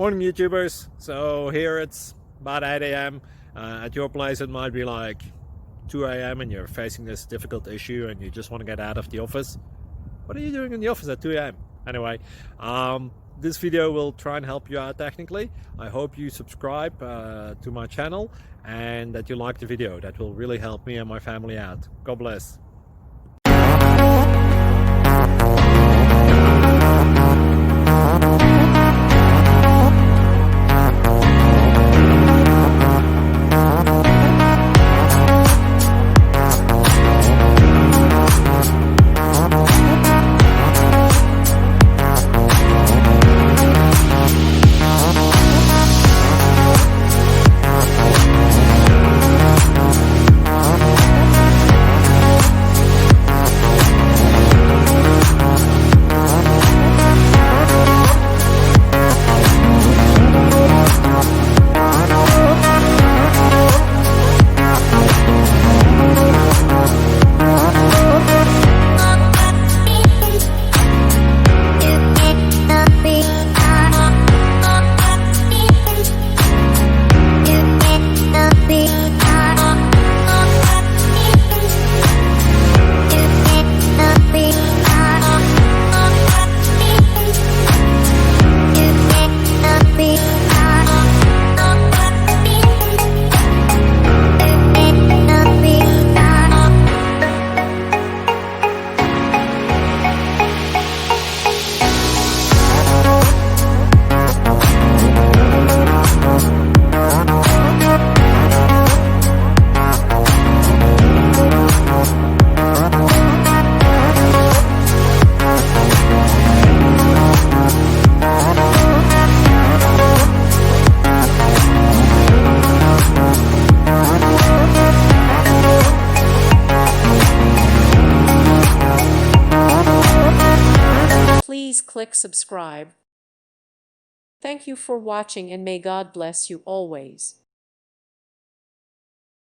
Morning YouTubers. So here it's about 8 a.m. At your place it might be like 2 a.m. and you're facing this difficult issue and you just want to get out of the office. What are you doing in the office at 2 a.m.? Anyway, this video will try and help you out technically. I hope you subscribe to my channel and that you like the video. That will really help me and my family out. God bless. Please click subscribe. Thank you for watching and may God bless you always.